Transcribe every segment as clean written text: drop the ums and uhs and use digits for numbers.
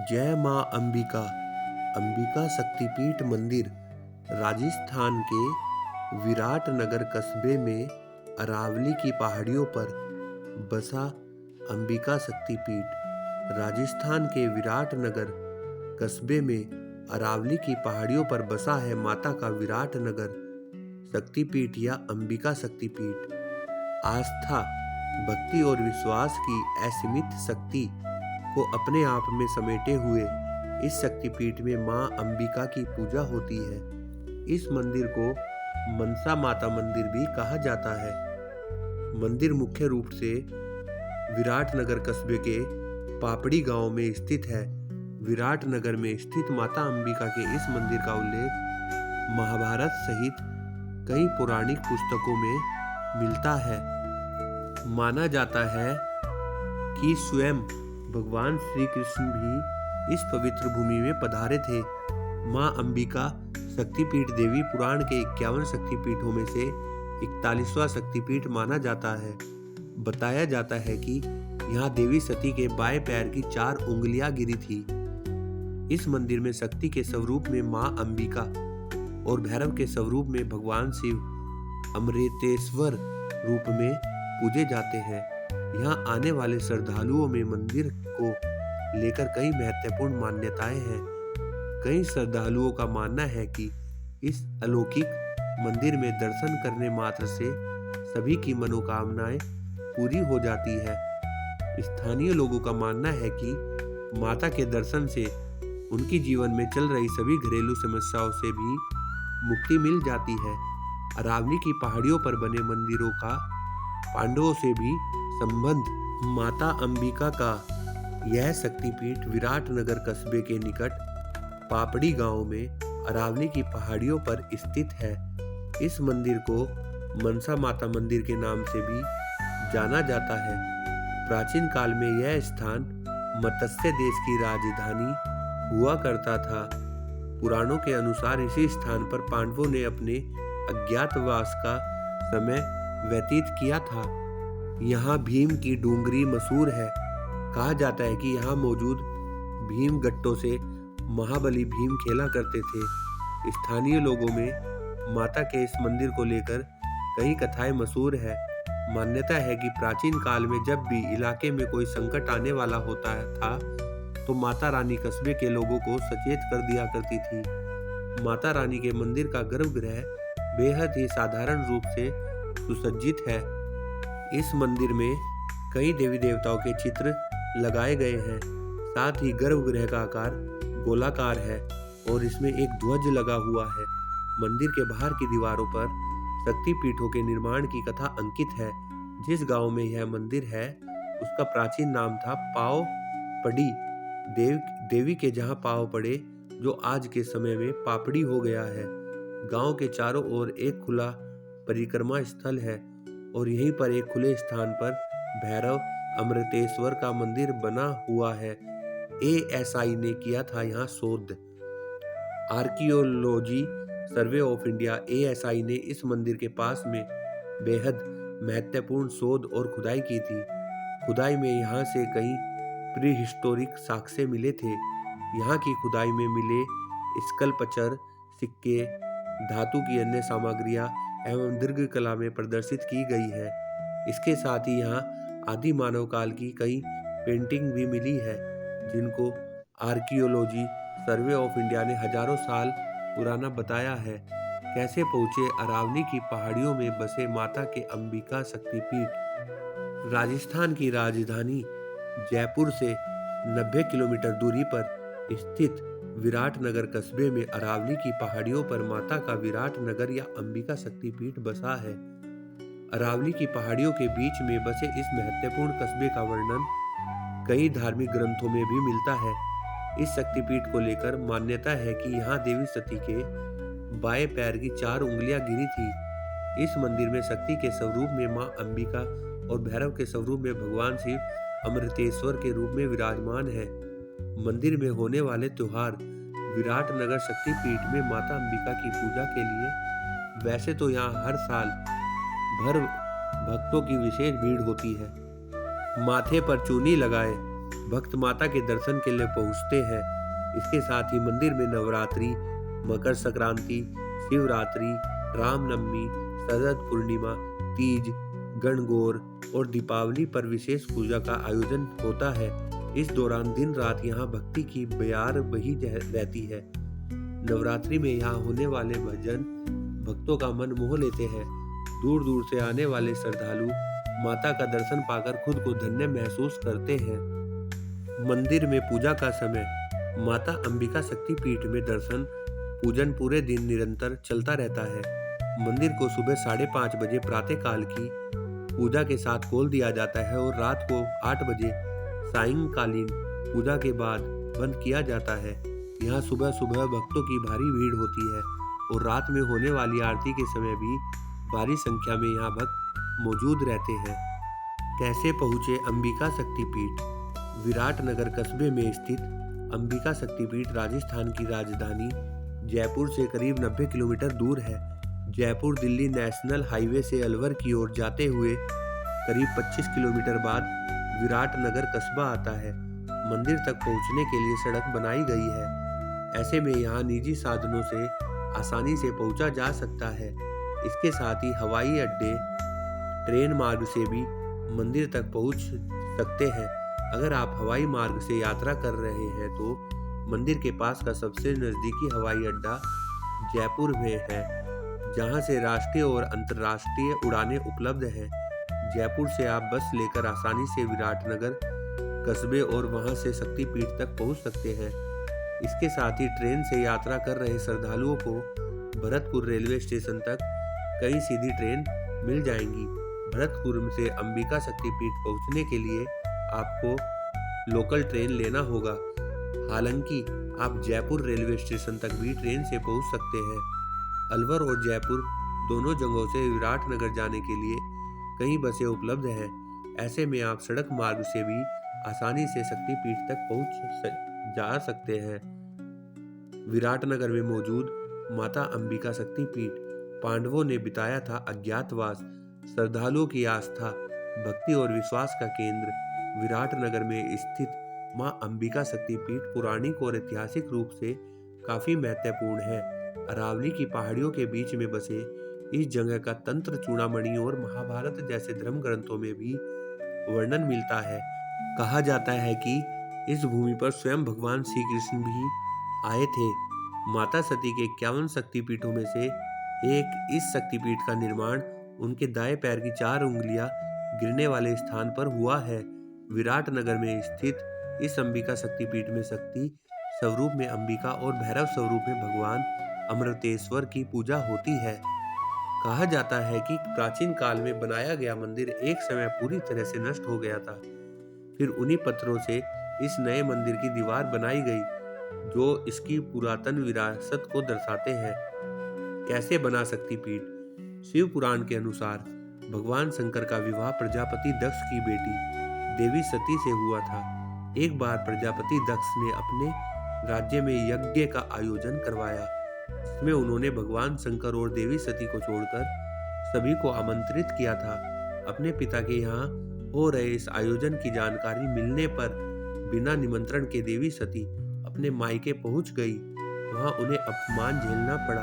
जय मां अंबिका। अंबिका शक्तिपीठ मंदिर राजस्थान के विराटनगर कस्बे में अरावली की पहाड़ियों पर बसा अंबिका शक्तिपीठ। राजस्थान के विराटनगर कस्बे में अरावली की पहाड़ियों पर बसा है माता का विराटनगर शक्तिपीठ या अंबिका शक्तिपीठ। आस्था, भक्ति और विश्वास की असीमित शक्ति को अपने आप में समेटे हुए इस शक्तिपीठ में मां अंबिका की पूजा होती है। इस मंदिर को मनसा माता मंदिर भी कहा जाता है। मंदिर मुख्य रूप से विराटनगर कस्बे के पापड़ी गांव में स्थित है। विराटनगर में स्थित माता अंबिका के इस मंदिर का उल्लेख महाभारत सहित कई पौराणिक पुस्तकों में मिलता है। माना जाता है कि स्वयं भगवान श्री कृष्ण भी इस पवित्र भूमि में पधारे थे। मां अंबिका शक्तिपीठ देवी पुराण के 51 शक्तिपीठों में से 41वां शक्तिपीठ माना जाता है। बताया जाता है कि यहाँ देवी सती के बाएं पैर की 4 उंगलियां गिरी थी। इस मंदिर में शक्ति के स्वरूप में मां अंबिका और भैरव के स्वरूप में भगवान शिव अमृतेश्वर रूप में पूजे जाते हैं। यहाँ आने वाले श्रद्धालुओं में मंदिर को लेकर कई महत्वपूर्ण मान्यताएं हैं। कई श्रद्धालुओं का मानना है कि इस अलौकिक मंदिर में दर्शन करने मात्र से सभी की मनोकामनाएं पूरी हो जाती है। स्थानीय लोगों का मानना है कि माता के दर्शन से उनकी जीवन में चल रही सभी घरेलू समस्याओं से भी मुक्ति मिल जाती है। अरावली की पहाड़ियों पर बने मंदिरों का पांडवों से भी संबंध। माता अंबिका का यह शक्तिपीठ विराटनगर कस्बे के निकट पापड़ी गांव में अरावली की पहाड़ियों पर स्थित है। इस मंदिर को मनसा माता मंदिर के नाम से भी जाना जाता है। प्राचीन काल में यह स्थान मत्स्य देश की राजधानी हुआ करता था। पुराणों के अनुसार इसी स्थान पर पांडवों ने अपने अज्ञातवास का समय व्यतीत किया था। यहाँ भीम की डूंगरी मशहूर है। कहा जाता है कि यहाँ मौजूद भीम गट्टों से महाबली भीम खेला करते थे। स्थानीय लोगों में माता के इस मंदिर को लेकर कई कथाएं मशहूर है। मान्यता है कि प्राचीन काल में जब भी इलाके में कोई संकट आने वाला होता था तो माता रानी कस्बे के लोगों को सचेत कर दिया करती थी। माता रानी के मंदिर का गर्भगृह बेहद ही साधारण रूप से सुसज्जित है। इस मंदिर में कई देवी देवताओं के चित्र लगाए गए हैं। साथ ही गर्भगृह का आकार गोलाकार है और इसमें एक ध्वज लगा हुआ है। मंदिर के बाहर की दीवारों पर शक्तिपीठों के निर्माण की कथा अंकित है। जिस गांव में यह मंदिर है उसका प्राचीन नाम था पाव पड़ी। देवी के जहां पाव पड़े, जो आज के समय में पापड़ी हो गया है। गांव के चारों ओर एक खुला परिक्रमा स्थल है और यहीं पर एक खुले स्थान पर भैरव अमृतेश्वर का मंदिर बना हुआ है। ASI ने किया था यहाँ शोध। Archaeology survey of India ASI ने इस मंदिर के पास में बेहद महत्वपूर्ण शोध और खुदाई की थी। खुदाई में यहाँ से कई प्री हिस्टोरिक साक्ष्य मिले थे। यहाँ की खुदाई में मिले स्कल्पचर, सिक्के, धातु की अन्य सामग्रियां एवं दीर्घ कला में प्रदर्शित की गई है। इसके साथ ही यहाँ आदि मानव काल की कई पेंटिंग भी मिली है, जिनको आर्कियोलॉजी सर्वे ऑफ इंडिया ने हजारों साल पुराना बताया है। कैसे पहुंचे अरावली की पहाड़ियों में बसे माता के अंबिका शक्तिपीठ। राजस्थान की राजधानी जयपुर से 90 किलोमीटर दूरी पर स्थित विराटनगर कस्बे में अरावली की पहाड़ियों पर माता का विराटनगर या अंबिका शक्तिपीठ बसा है। अरावली की पहाड़ियों के बीच में बसे इस महत्वपूर्ण कस्बे का वर्णन कई धार्मिक ग्रंथों में भी मिलता है। इस शक्तिपीठ को लेकर मान्यता है कि यहाँ देवी सती के बाएं पैर की 4 उंगलियां गिरी थी। इस मंदिर में शक्ति के स्वरूप में मां अंबिका और भैरव के स्वरूप में भगवान शिव अमृतेश्वर के रूप में विराजमान है। मंदिर में होने वाले त्योहार। विराटनगर शक्तिपीठ में माता अंबिका की पूजा के लिए वैसे तो यहाँ हर साल भर भक्तों की विशेष भीड़ होती है। माथे पर चूनी लगाए भक्त माता के दर्शन के लिए पहुंचते हैं। इसके साथ ही मंदिर में नवरात्रि, मकर संक्रांति, शिवरात्रि, रामनवमी, शरद पूर्णिमा, तीज, गणगौर और दीपावली पर विशेष पूजा का आयोजन होता है। इस दौरान दिन रात यहाँ भक्ति की बयार बही रहती है। नवरात्रि में यहाँ होने वाले भजन भक्तों का मन मोह लेते हैं। दूर दूर से आने वाले श्रद्धालु माता का दर्शन पाकर खुद को धन्य महसूस करते हैं। मंदिर में पूजा का समय। माता अंबिका शक्ति पीठ में दर्शन पूजन पूरे दिन निरंतर चलता रहता है। मंदिर को सुबह 5:30 बजे प्रातःकाल की पूजा के साथ खोल दिया जाता है और रात को 8 बजे सायंकालीन पूजा के बाद बंद किया जाता है। यहाँ सुबह सुबह भक्तों की भारी भीड़ होती है और रात में होने वाली आरती के समय भी भारी संख्या में यहाँ भक्त मौजूद रहते हैं। कैसे पहुँचे अंबिका शक्तिपीठ? विराटनगर कस्बे में स्थित अंबिका शक्तिपीठ राजस्थान की राजधानी जयपुर से करीब 90 किलोमीटर दूर है। जयपुर दिल्ली नेशनल हाईवे से अलवर की ओर जाते हुए करीब 25 किलोमीटर बाद विराटनगर कस्बा आता है। मंदिर तक पहुंचने के लिए सड़क बनाई गई है। ऐसे में यहाँ निजी साधनों से आसानी से पहुंचा जा सकता है। इसके साथ ही हवाई अड्डे, ट्रेन मार्ग से भी मंदिर तक पहुंच सकते हैं। अगर आप हवाई मार्ग से यात्रा कर रहे हैं तो मंदिर के पास का सबसे नज़दीकी हवाई अड्डा जयपुर में है, जहां से राष्ट्रीय और अंतर्राष्ट्रीय उड़ानें उपलब्ध हैं। जयपुर से आप बस लेकर आसानी से विराटनगर कस्बे और वहां से शक्तिपीठ तक पहुंच सकते हैं। इसके साथ ही ट्रेन से यात्रा कर रहे श्रद्धालुओं को भरतपुर रेलवे स्टेशन तक कई सीधी ट्रेन मिल जाएंगी। भरतपुर से अंबिका शक्तिपीठ पहुंचने के लिए आपको लोकल ट्रेन लेना होगा। हालांकि आप जयपुर रेलवे स्टेशन तक भी ट्रेन से पहुंच सकते हैं। अलवर और जयपुर दोनों जगहों से विराटनगर जाने के लिए कई बसें उपलब्ध हैं। ऐसे में आप सड़क मार्ग से भी आसानी से शक्तिपीठ तक पहुंच जा सकते हैं। विराटनगर में मौजूद माता अंबिका शक्तिपीठ पांडवों ने बिताया था अज्ञातवास। श्रद्धालुओं की आस्था, भक्ति और विश्वास का केंद्र विराटनगर में स्थित मां अंबिका शक्तिपीठ पौराणिक और ऐतिहासिक रूप से काफी महत्वपूर्ण है। अरावली की पहाड़ियों के बीच में बसे इस जगह का तंत्र चूड़ामणि और महाभारत जैसे धर्म ग्रंथों में भी वर्णन मिलता है। कहा जाता है कि इस भूमि पर स्वयं भगवान श्री कृष्ण भी आए थे। माता सती के 51 शक्तिपीठों में से एक इस शक्तिपीठ का निर्माण उनके दाएं पैर की 4 उंगलियां गिरने वाले स्थान पर हुआ है। विराटनगर में स्थित इस अंबिका शक्तिपीठ में शक्ति स्वरूप में अंबिका और भैरव स्वरूप में भगवान अमृतेश्वर की पूजा होती है। कहा जाता है कि प्राचीन काल में बनाया गया मंदिर एक समय पूरी तरह से नष्ट हो गया था। फिर उन्हीं पत्थरों से इस नए मंदिर की दीवार बनाई गई जो इसकी पुरातन विरासत को दर्शाते हैं। कैसे बना शक्तिपीठ? शिव पुराण के अनुसार भगवान शंकर का विवाह प्रजापति दक्ष की बेटी देवी सती से हुआ था। एक बार प्रजापति दक्ष ने अपने राज्य में यज्ञ का आयोजन करवाया, जिसमें उन्होंने भगवान शंकर और देवी सती को छोड़कर सभी को आमंत्रित किया था। अपने पिता के यहाँ हो रहे इस आयोजन की जानकारी मिलने पर बिना निमंत्रण के देवी सती अपने मायके पहुंच गई। वहां उन्हें अपमान झेलना पड़ा।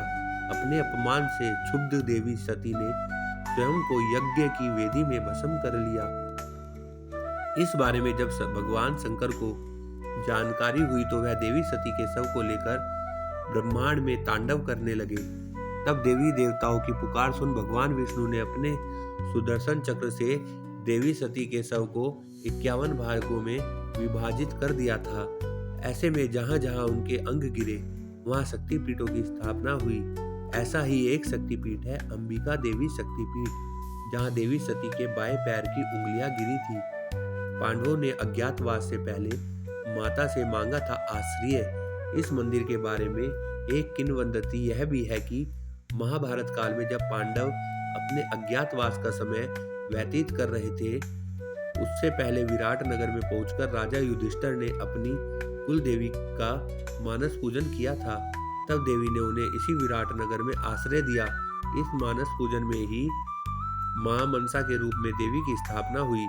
अपने अपमान से क्षुब्ध देवी सती ने स्वयं को यज्ञ की वेदी में भस्म कर लिया। इस बारे में जब भगवान शंकर को जानकारी हुई तो वह देवी सती के शव को लेकर ब्रह्मांड में तांडव करने लगे। तब देवी देवताओं की पुकार सुन भगवान विष्णु ने अपने सुदर्शन चक्र से देवी सती के शव को 51 भागों में विभाजित कर दिया था। ऐसे में जहां जहां उनके अंग गिरे वहां शक्तिपीठों की स्थापना हुई। ऐसा ही एक शक्तिपीठ है अंबिका देवी शक्तिपीठ, जहां देवी सती के बाएं पैर की उंगलियां गिरी थी। पांडवों ने अज्ञातवास से पहले माता से मांगा था आश्रय। इस मंदिर के बारे में एक किंवदंती यह भी है कि महाभारत काल में जब पांडव अपने अज्ञातवास का समय व्यतीत कर रहे थे, उससे पहले विराटनगर में पहुंचकर राजा युधिष्ठिर ने अपनी कुल देवी का मानस पूजन किया था। तब देवी ने उन्हें इसी विराटनगर में आश्रय दिया। इस मानस पूजन में ही मां मनसा के रूप में देवी की स्थापना हुई।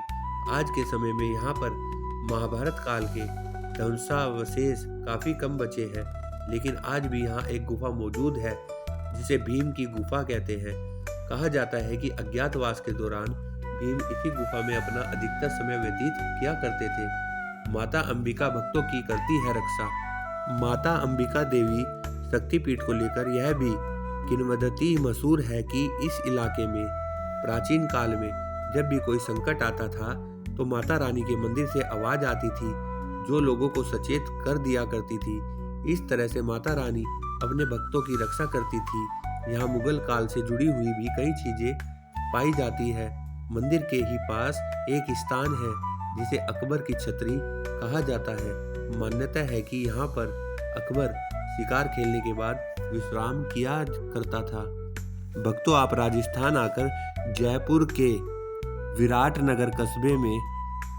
आज के समय में यहाँ पर महाभारत काल के ध्वंसावशेष काफी कम बचे हैं, लेकिन आज भी यहाँ एक गुफा मौजूद है जिसे भीम की गुफा कहते हैं। कहा जाता है कि अज्ञातवास के दौरान भीम इसी गुफा में अपना अधिकतर समय व्यतीत किया करते थे। माता अंबिका भक्तों की करती है रक्षा। माता अंबिका देवी शक्तिपीठ को लेकर यह भी किंवदंती मशहूर है कि इस इलाके में प्राचीन काल में जब भी कोई संकट आता था तो माता रानी के मंदिर से आवाज आती थी जो लोगों को सचेत कर दिया करती थी। इस तरह से माता रानी अपने भक्तों की रक्षा करती थी। यहाँ मुगल काल से जुड़ी हुई भी कई चीजें पाई जाती है। मंदिर के ही पास एक स्थान है जिसे अकबर की छतरी कहा जाता है। मान्यता है कि यहाँ पर अकबर शिकार खेलने के बाद विश्राम किया करता था। भक्तों, आप राजस्थान आकर जयपुर के विराट नगर कस्बे में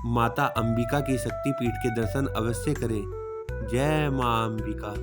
माता अंबिका की शक्तिपीठ के दर्शन अवश्य करें। जय मां अंबिका।